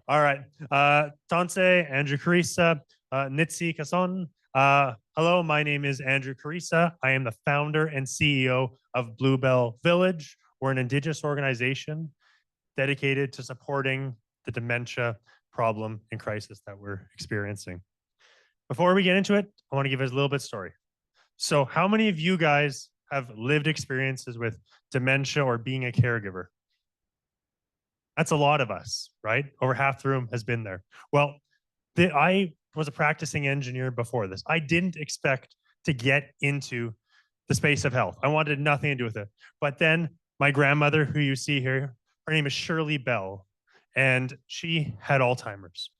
All right. Tonse, Andrew Karesa, Nitsi Kason. Hello, my name is Andrew Karesa. I am the founder and CEO of blueBell Village. We're an Indigenous organization dedicated to supporting the dementia problem and crisis that we're experiencing. Before we get into it, I want to give us a little bit of story. So how many of you guys have lived experiences with dementia or being a caregiver? That's a lot of us, right? Over half the room has been there. Well, I was a practicing engineer before this. I didn't expect to get into the space of health. I wanted nothing to do with it. But then my grandmother, who you see here, her name is Shirley Bell, and she had Alzheimer's.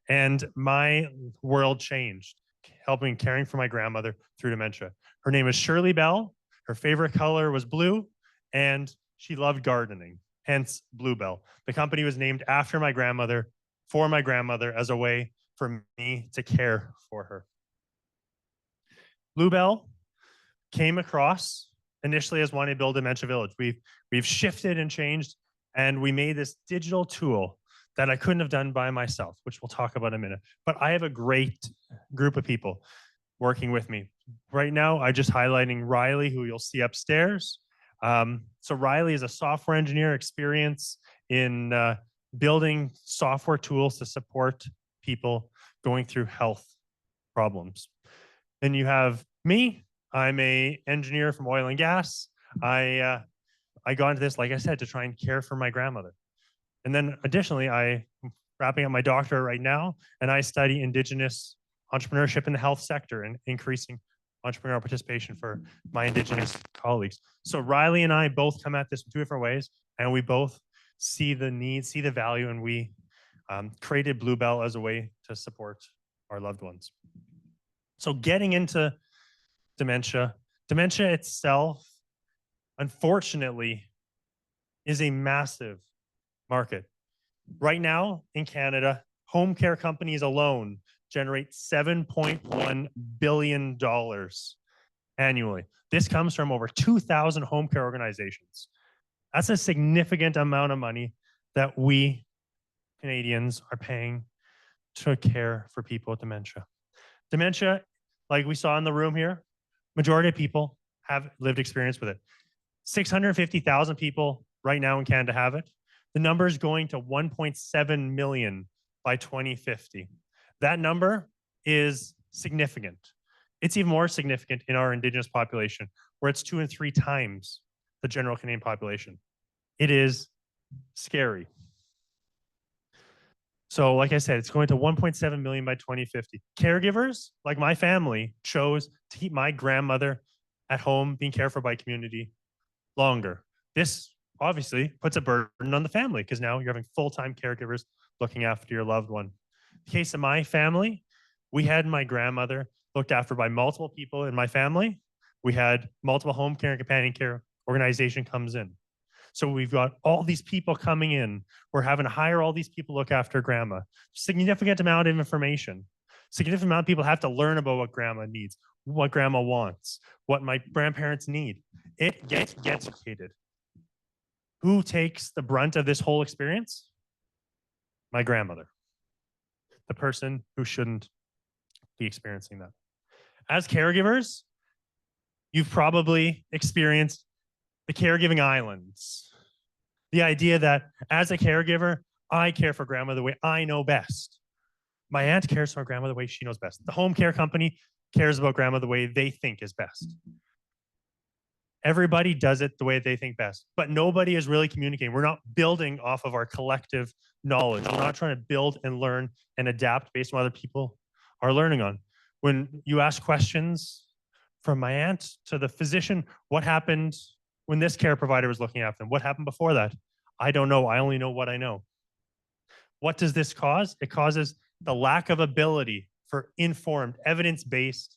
And my world changed, helping caring for my grandmother through dementia. Her name is Shirley Bell. Her favorite color was blue, and she loved gardening, hence blueBell. The company was named after my grandmother, for my grandmother, as a way for me to care for her. blueBell came across initially as wanting to build a dementia village. We've shifted and changed, and we made this digital tool that I couldn't have done by myself, which we'll talk about in a minute. But I have a great group of people working with me. Right now, I'm just highlighting Riley, who you'll see upstairs. So Riley is a software engineer, experience in building software tools to support people going through health problems. Then you have me. I'm a engineer from oil and gas. I got into this, like I said, to try and care for my grandmother. And then additionally, I'm wrapping up my doctorate right now, and I study Indigenous entrepreneurship in the health sector and increasing entrepreneurial participation for my Indigenous colleagues. So Riley and I both come at this in two different ways, and we both see the need, see the value, and we created blueBell as a way to support our loved ones. So getting into dementia itself, unfortunately, is a massive market. Right now in Canada, home care companies alone generate $7.1 billion annually. This comes from over 2,000 home care organizations. That's a significant amount of money that we Canadians are paying to care for people with dementia. Dementia, like we saw in the room here, majority of people have lived experience with it. 650,000 people right now in Canada have it. The number is going to 1.7 million by 2050. That number is significant. It's even more significant in our Indigenous population, where it's 2 and 3 times the general Canadian population. It is scary. So like I said, it's going to 1.7 million by 2050. Caregivers, like my family, chose to keep my grandmother at home being cared for by community longer. This obviously puts a burden on the family because now you're having full-time caregivers looking after your loved one. In the case of my family, we had my grandmother looked after by multiple people in my family. We had multiple home care and companion care organization comes in. So we've got all these people coming in. We're having to hire all these people to look after grandma. Significant amount of information. Significant amount of people have to learn about what grandma needs, what grandma wants, what my grandparents need. It gets educated. Who takes the brunt of this whole experience? My grandmother, the person who shouldn't be experiencing that. As caregivers, you've probably experienced the caregiving islands. The idea that as a caregiver, I care for grandma the way I know best. My aunt cares for grandma the way she knows best. The home care company cares about grandma the way they think is best. Everybody does it the way they think best, but nobody is really communicating. We're not building off of our collective knowledge. We're not trying to build and learn and adapt based on what other people are learning on. When you ask questions from my aunt to the physician, what happened when this care provider was looking after them? What happened before that? I don't know. I only know what I know. What does this cause? It causes the lack of ability for informed, evidence-based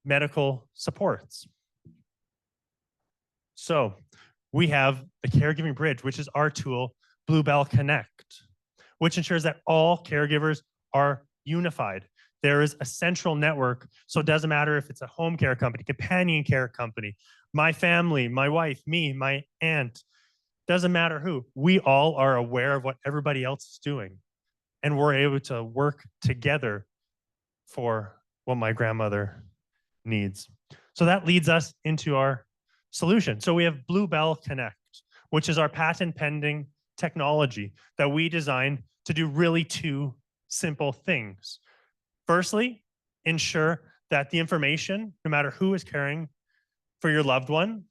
medical supports. So we have the Caregiving Bridge, which is our tool, blueBell Connect, which ensures that all caregivers are unified. There is a central network, so it doesn't matter if it's a home care company, companion care company, my family, my wife, me, my aunt, doesn't matter who. We all are aware of what everybody else is doing. and we're able to work together for what my grandmother needs. So that leads us into our solution. So we have blueBell Connect, which is our patent pending technology that we designed to do really two simple things. Firstly, ensure that the information, no matter who is caring for your loved one,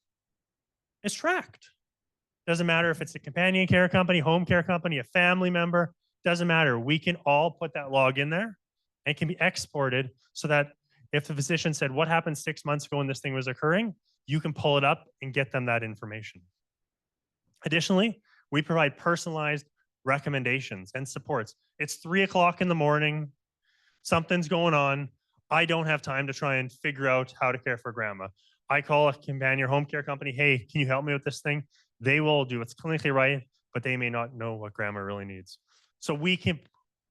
is tracked. Doesn't matter if it's a companion care company, home care company, a family member, doesn't matter. We can all put that log in there and it can be exported so that if the physician said, what happened 6 months ago when this thing was occurring, you can pull it up and get them that information. Additionally, we provide personalized recommendations and supports. It's 3 o'clock in the morning, something's going on. I don't have time to try and figure out how to care for grandma. I call a companion home care company, hey, can you help me with this thing? They will do what's clinically right, but they may not know what grandma really needs. So we can,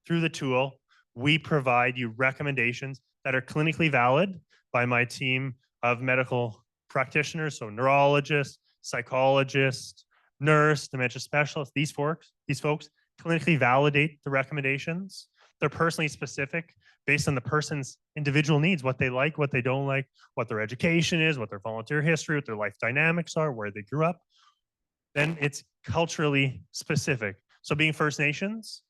through the tool, we provide you recommendations that are clinically valid by my team of medical practitioners, so neurologists, psychologists, nurse, dementia specialists. These folks clinically validate the recommendations. They're personally specific based on the person's individual needs, what they like, what they don't like, what their education is, what their volunteer history, what their life dynamics are, where they grew up. Then it's culturally specific. So being First Nations,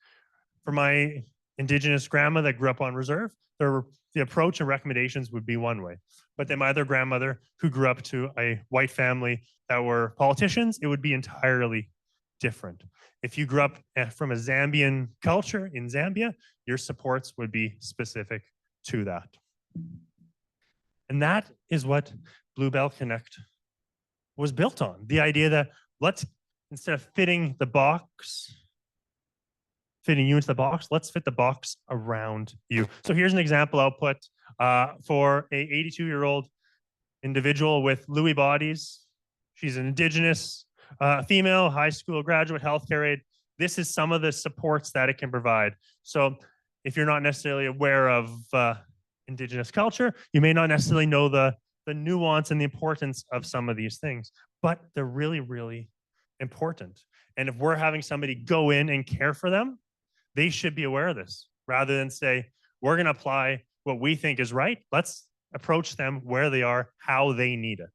for my Indigenous grandma that grew up on reserve, the approach and recommendations would be one way. But then my other grandmother who grew up to a white family that were politicians, it would be entirely different. If you grew up from a Zambian culture in Zambia, your supports would be specific to that. And that is what blueBell Connect was built on. The idea that let's, instead of fitting the box, fitting you into the box, let's fit the box around you. So here's an example output for a 82-year-old individual with Lewy bodies. She's an Indigenous female, high school graduate, healthcare aide. This is some of the supports that it can provide. So if you're not necessarily aware of Indigenous culture, you may not necessarily know the nuance and the importance of some of these things, but they're really, really important. And if we're having somebody go in and care for them, they should be aware of this rather than say, we're going to apply what we think is right. Let's approach them where they are, how they need it.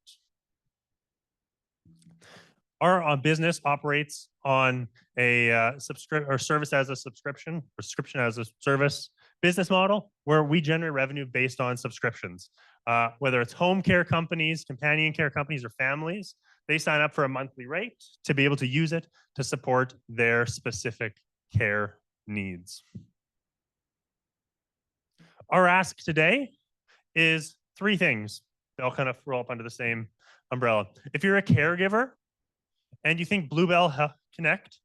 Our business operates on a service as a subscription as a service business model where we generate revenue based on subscriptions. Whether it's home care companies, companion care companies, or families, they sign up for a monthly rate to be able to use it to support their specific care needs. Our ask today is 3 things. They all kind of roll up under the same umbrella. If you're a caregiver and you think blueBell Connect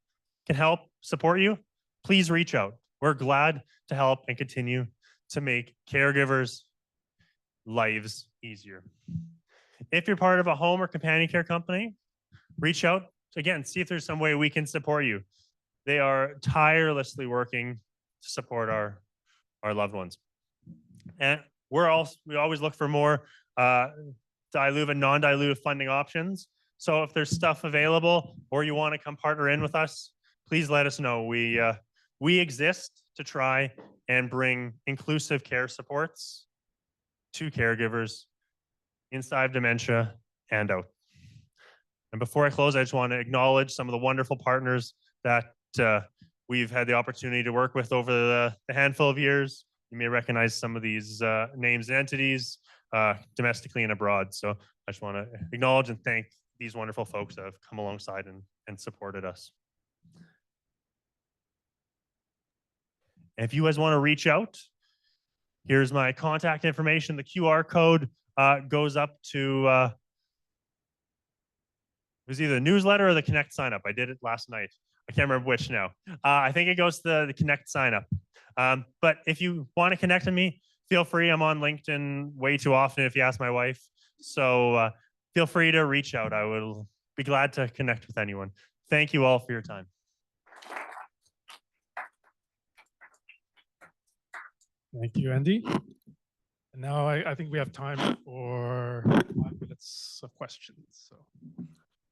can help support you, please reach out. We're glad to help and continue to make caregivers' lives easier. If you're part of a home or companion care company, reach out. Again, see if there's some way we can support you. They are tirelessly working to support our loved ones. And we always look for more dilutive and non-dilutive funding options. So if there's stuff available or you want to come partner in with us, please let us know. We exist to try and bring inclusive care supports to caregivers inside dementia and out. And before I close, I just want to acknowledge some of the wonderful partners that we've had the opportunity to work with over the handful of years. You may recognize some of these names and entities domestically and abroad. So I just want to acknowledge and thank these wonderful folks that have come alongside and supported us. And if you guys want to reach out, here's my contact information. The QR code goes up to, it was either the newsletter or the Connect sign up. I did it last night. I can't remember which now. I think it goes to the Connect sign up. But if you want to connect with me, feel free. I'm on LinkedIn way too often if you ask my wife. So feel free to reach out. I will be glad to connect with anyone. Thank you all for your time. Thank you, Andy. And now I think we have time for 5 minutes of questions. So.